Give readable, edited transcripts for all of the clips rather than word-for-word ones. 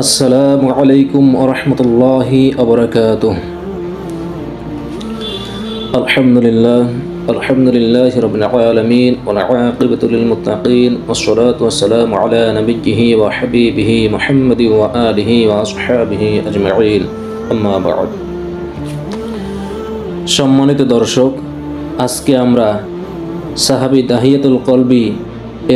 আসসালামু আলাইকুম ওয়া রাহমাতুল্লাহি ওয়া বারাকাতুহু। আলহামদুলিল্লাহি রাব্বিল আলামিন ওয়াল আকিবাতু লিল মুত্তাকিন ওয়াসসালাতু ওয়াসসালামু আলা নাবিয়্যিহি ওয়া হাবিবিহি মুহাম্মাদিন ওয়া আলিহি ওয়া আসহাবিহি আজমাইন, আম্মা বা'দ। সম্মানিত দর্শক, আজকে আমরা সাহাবী দাহিয়াতুল কলবি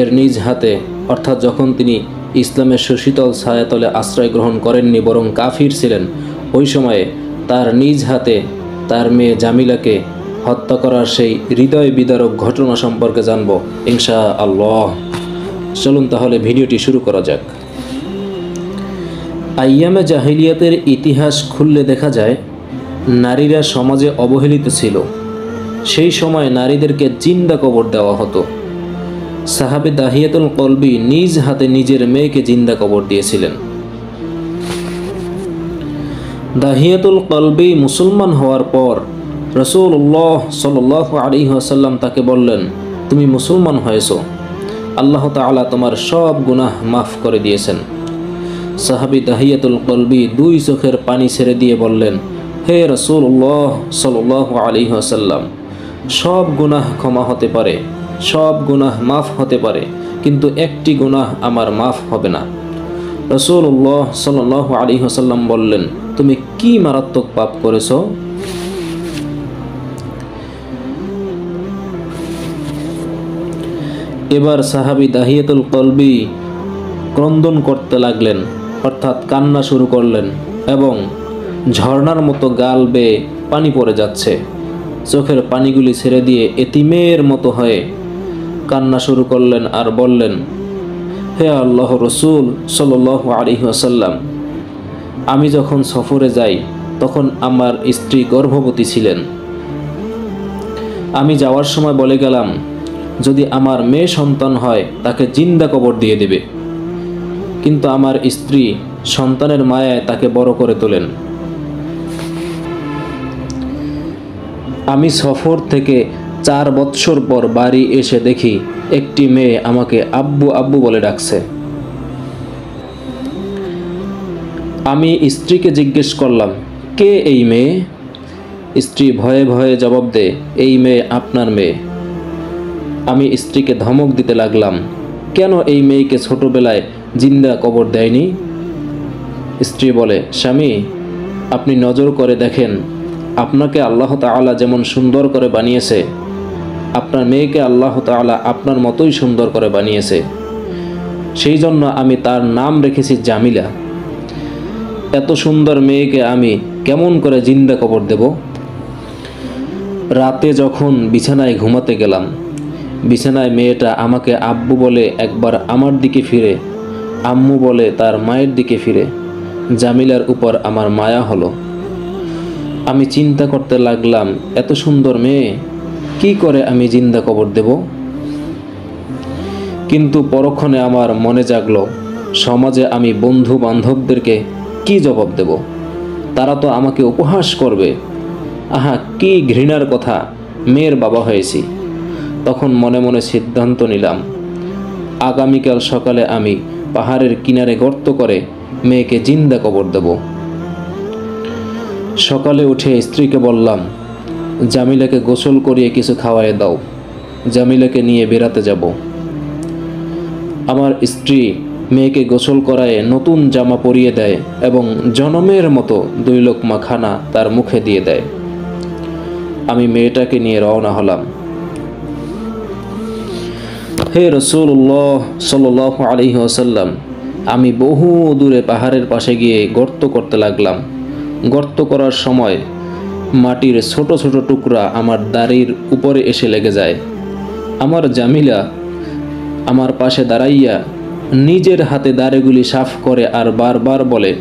এর নিজ হাতে, অর্থাৎ যখন তিনি ইসলামের সুশীতল ছায়াতলে আশ্রয় গ্রহণ করেননি, বরং কাফির ছিলেন, ওই সময়ে তার নিজ হাতে তার মেয়ে জামিলাকে হত্যা করার সেই হৃদয় বিদারক ঘটনা সম্পর্কে জানব ইনশাআল্লাহ। চলুন তাহলে ভিডিওটি শুরু করা যাক। আইয়ামে জাহিলিয়াতের ইতিহাস খুললে দেখা যায় নারীরা সমাজে অবহেলিত ছিল। সেই সময় নারীদেরকে জিন্দা কবর দেওয়া হতো। সাহাবী দাহিয়াতুল কলবি নিজ হাতে নিজের মেয়েকে জিন্দা কবর দিয়েছিলেন। দাহিয়াতুল কলবি মুসলমান হওয়ার পর রাসূলুল্লাহ সাল্লাল্লাহু আলাইহি ওয়াসাল্লাম তাকে বললেন, তুমি মুসলমান হয়েছো, আল্লাহ তাআলা তোমার সব গুনাহ মাফ করে দিয়েছেন। সাহাবী দাহিয়াতুল কলবি দুই চোখের পানি ছেড়ে দিয়ে বললেন, হে রাসূলুল্লাহ সাল্লাল্লাহু আলাইহি ওয়াসাল্লাম, সব গুনাহ ক্ষমা হতে পারে, সব গুনাহ মাফ হতে পারে, কিন্তু একটি গুনাহ আমার মাফ হবে না। রাসূলুল্লাহ সাল্লাল্লাহু আলাইহি ওয়াসাল্লাম বললেন, তুমি কি মারাত্মক পাপ করেছো? এবার সাহাবী দাহিয়াতুল কলবি ক্রন্দন করতে লাগলেন, অর্থাৎ কান্না শুরু করলেন, এবং ঝর্ণার মতো গাল বেয়ে পানি পড়ে যাচ্ছে। চোখের পানিগুলি ছেড়ে দিয়ে এতিমের মতো হয়ে কান্না শুরু করলেন আর বললেন, হে আল্লাহর রাসূল সাল্লাল্লাহু আলাইহি ওয়াসাল্লাম, আমি যখন সফরে যাই তখন আমার স্ত্রী গর্ভবতী ছিলেন। আমি যাওয়ার সময় বলে গেলাম, যদি আমার মেয়ে সন্তান হয় তাকে জিন্দা কবর দিয়ে দেবে, কিন্তু আমার স্ত্রী সন্তানের মায়ায় তাকে বড় করে তোলেন। আমি সফর থেকে 4 বৎসর পর বাড়ি এসে দেখি একটি মেয়ে আমাকে আব্বু আব্বু বলে ডাকছে। আমি স্ত্রীকে জিজ্ঞেস করলাম, কে এই মেয়ে? স্ত্রী ভয়ে ভয়ে জবাব দেয়, এই মেয়ে আপনার মেয়ে। আমি স্ত্রীকে ধমক দিতে লাগলাম, কেন এই মেয়েকে ছোটবেলায় জিন্দা কবর দেয়নি? স্ত্রী বলে, স্বামী, আপনি নজর করে দেখেন, আপনাকে আল্লাহ তাআলা যেমন সুন্দর করে বানিয়েছে, আপনার মেয়েকে আল্লাহ তাআলা আপনার মতোই সুন্দর করে বানিয়েছে। সেই জন্য আমি তার নাম রেখেছি জামিলা। এত সুন্দর মেয়েকে আমি কেমন করে জিন্দা কবর দেব? রাতে যখন বিছানায় ঘুমাতে গেলাম, বিছানায় মেয়েটা আমাকে আব্বু বলে একবার আমার দিকে ফিরে, আম্মু বলে তার মায়ের দিকে ফিরে। জামিলার উপর আমার মায়া হলো। আমি চিন্তা করতে লাগলাম, এত সুন্দর মেয়ে কি করে আমি জিন্দা কবর দেব? কিন্তু পরক্ষণে আমার মনে জাগলো, সমাজে আমি বন্ধু বান্ধবদেরকে কি জবাব দেব? তারা তো আমাকে উপহাস করবে। আহা, কি ঘৃণার কথা, মেয়ের বাবা হয়েছি। তখন মনে মনে সিদ্ধান্ত নিলাম, আগামীকাল সকালে আমি পাহাড়ের কিনারে গর্ত করে মেয়েকে জিন্দা কবর দেব। সকালে উঠে স্ত্রীকে বললাম, জামিলাকে গোসল করিয়ে কিছু খাওয়ায় দাও, জামিলাকে নিয়ে বেড়াতে যাব। আমার স্ত্রী মেয়েকে গোসল করায় নতুন জামা পরিয়ে দেয় এবং জনমের মতো 2 লোকমা খানা তার মুখে দিয়ে দেয়। আমি মেয়েটাকে নিয়ে রওনা হলাম। হে রাসূলুল্লাহ সাল্লাল্লাহু আলাইহি ওয়াসাল্লাম, আমি বহু দূরে পাহাড়ের পাশে গিয়ে গর্ত করতে লাগলাম। গর্ত করার সময় মাটির ছোট ছোট টুকরা আমার দাড়ির উপরে এসে লেগে যায়। আমার জামিলা আমার পাশে দাঁড়াইয়া নিজের হাতে দাড়িগুলি সাফ করে আর বারবার বলে,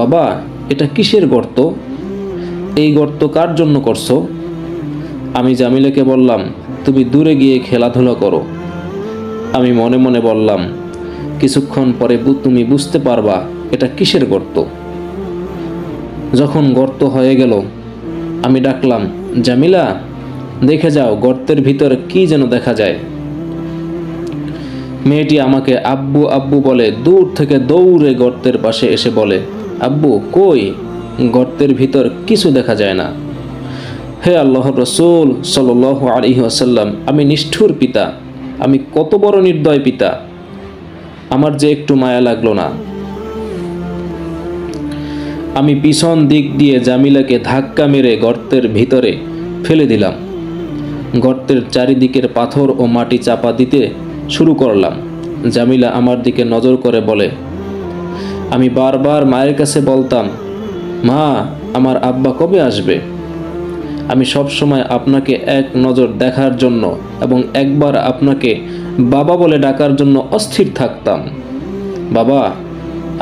বাবা, এটা কিসের গর্ত? এই গর্ত কার জন্য করছো? আমি জামিলাকে বললাম, তুমি দূরে গিয়ে খেলাধুলা করো। আমি মনে মনে বললাম, কিছুক্ষণ পরে তুমি বুঝতে পারবা এটা কিসের গর্ত। যখন গর্ত হয়ে গেল, আমি ডাকলাম, জামিলা, দেখে যাও গর্তের ভিতর কি যেন দেখা যায়। মেয়েটি আমাকে আব্বু আব্বু বলে দূর থেকে দৌড়ে গর্তের পাশে এসে বলে, আব্বু কই? গর্তের ভিতর কিছু দেখা যায় না। হে আল্লাহর রসূল সাল্লাল্লাহু আলাইহি ওয়াসাল্লাম, আমি নিষ্ঠুর পিতা, আমি কত বড় নির্দয় পিতা, আমার যে একটু মায়া লাগলো না। আমি পিছন দিক দিয়ে জামিলাকে ধাক্কা মেরে গর্তের ভিতরে ফেলে দিলাম। গর্তের চারিদিকের পাথর ও মাটি চাপা দিতে শুরু করলাম। জামিলা আমার দিকে নজর করে বলে, আমি বারবার মায়ের কাছে বলতাম, মা, আমার আব্বা কবে আসবে? আমি সব সময় আপনাকে এক নজর দেখার জন্য এবং একবার আপনাকে বাবা বলে ডাকার জন্য অস্থির থাকতাম। বাবা,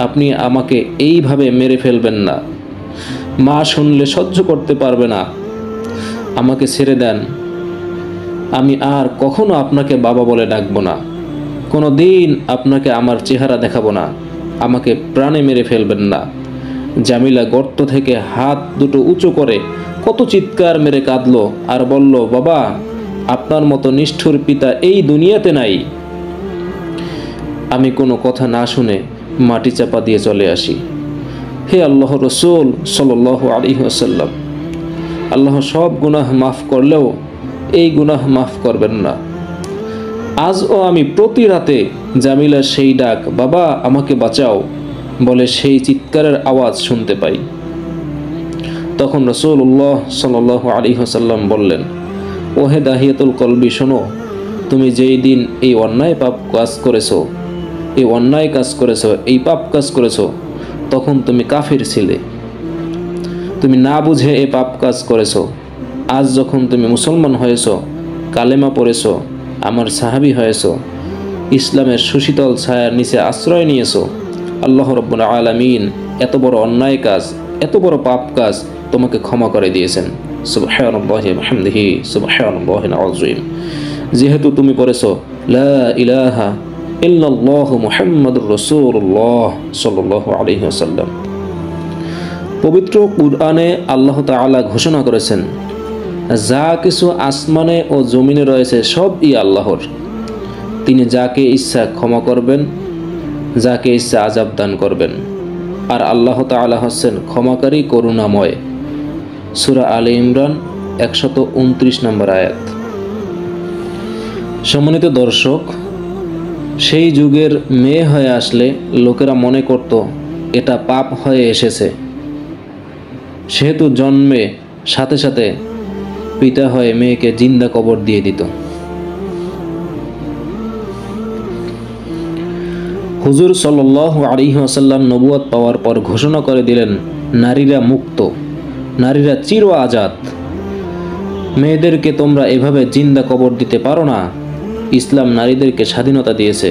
আপনি আমাকে এইভাবে মেরে ফেলবেন না। মা শুনলে সহ্য করতে পারবে না। আমাকে ছেড়ে দেন। আমি আর কখনো আপনাকে বাবা বলে ডাকবো না। কোনো দিন আপনাকে আমার চেহারা দেখাবো না। আমাকে প্রাণে মেরে ফেলবেন না। জামিলা গর্ত থেকে হাত দুটো উঁচু করে কত চিৎকার মেরে কাঁদলো আর বলল, বাবা, আপনার মতো নিষ্ঠুর পিতা এই দুনিয়াতে নাই। আমি কোনো কথা না শুনে মাটি চাপা দিয়ে চলে আসি। হে আল্লাহর রসূল সাল্লাল্লাহু আলাইহি ওয়াসাল্লাম, আল্লাহ সব গুনাহ মাফ করলেও এই গুনাহ মাফ করবেন না। আজও আমি প্রতি রাতে জামিলার সেই ডাক, বাবা আমাকে বাঁচাও বলে সেই চিৎকারের আওয়াজ শুনতে পাই। তখন রাসূলুল্লাহ সাল্লাল্লাহু আলাইহি ওয়াসাল্লাম বললেন, ওহে দাহিয়াতুল কলবি, শোনো, তুমি যেই দিন এই অন্যায় পাপ কাজ করেছো, এই পাপ কাজ করেছো, তখন তুমি কাফির ছিলে। তুমি না বুঝে এই পাপ কাজ করেছো। আজ যখন তুমি মুসলমান হয়েছো, কালেমা পড়েছো, আমার সাহাবী হয়েছো, ইসলামের সুশীতল ছায়ার নিচে আশ্রয় নিয়েছো, আল্লাহ রাব্বুল আলামিন এত বড় অন্যায় কাজ, এত বড় পাপ কাজ তোমাকে ক্ষমা করে দিয়েছেন। সুবহানাল্লাহি ওয়া বিহামদিহি, সুবহানাল্লাহিল আযীম। যেহেতু তুমি পড়েছো লা ইলাহা ইল্লাল্লাহু মুহাম্মাদুর রাসূলুল্লাহ সাল্লাল্লাহু আলাইহি ওয়াসাল্লাম। পবিত্র কুরআনে আল্লাহ তাআলা ঘোষণা করেছেন, যা কিছু আসমানে ও জমিনে রয়েছে সবই আল্লাহর। তিনি যাকে ইচ্ছা ক্ষমা করবেন, যাকে ইচ্ছা আযাব দান করবেন। আর আল্লাহ তাআলা হচ্ছেন ক্ষমাকারী, করুণাময়। সূরা আলে ইমরান 129 নম্বর আয়াত। সম্মানিত দর্শক, সেই যুগের মেয়ে হয়ে আসলে লোকেরা মনে করত এটা পাপ হয়ে এসেছে, সেহেতু জন্মে সাথে সাথে পিতা হয়ে মেয়েকে জিন্দা কবর দিয়ে দিত। হুজুর সাল্লাল্লাহু আলাইহি ওয়াসাল্লাম নবুয়ত পাওয়ার পর ঘোষণা করে দিলেন, নারীরা মুক্ত, নারীরা চির আজাদ। মেয়েদেরকে তোমরা এভাবে জিন্দা কবর দিতে পারো না। ইসলাম নারীদেরকে স্বাধীনতা দিয়েছে।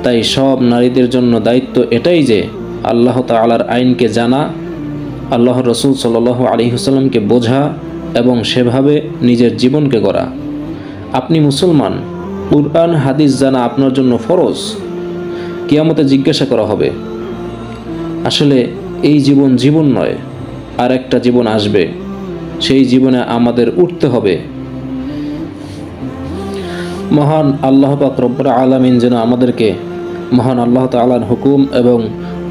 তাই সব নারীদের জন্য দায়িত্ব এটাই যে আল্লাহ তাআলার আইনকে জানা, আল্লাহর রাসূল সাল্লাল্লাহু আলাইহি ওয়াসাল্লামকে বোঝা এবং সেভাবে নিজের জীবনকে গড়া। আপনি মুসলমান, কুরআন হাদিস জানা আপনার জন্য ফরজ। কিয়ামতে জিজ্ঞাসা করা হবে। আসলে এই জীবন জীবন নয়, আর একটা জীবন আসবে, সেই জীবনে আমাদের উঠতে হবে। মহান আল্লাহ পাক রব্বুল আলামিন যেন আমাদেরকে মহান আল্লাহ তাআলার হুকুম এবং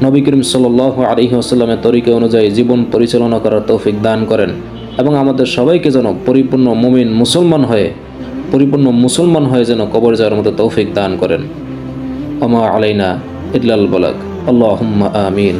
নবী করিম সাল্লাল্লাহু আলাইহি ওয়াসাল্লামের তরিকা অনুযায়ী জীবন পরিচালনা করার তৌফিক দান করেন এবং আমাদের সবাইকে যেন পরিপূর্ণ মুমিন মুসলমান হয়ে যেন কবর যাওয়ার মতো তৌফিক দান করেন। ওমা আলাইনা ইল্লাল বালাগ। আল্লাহুম্মা আমিন।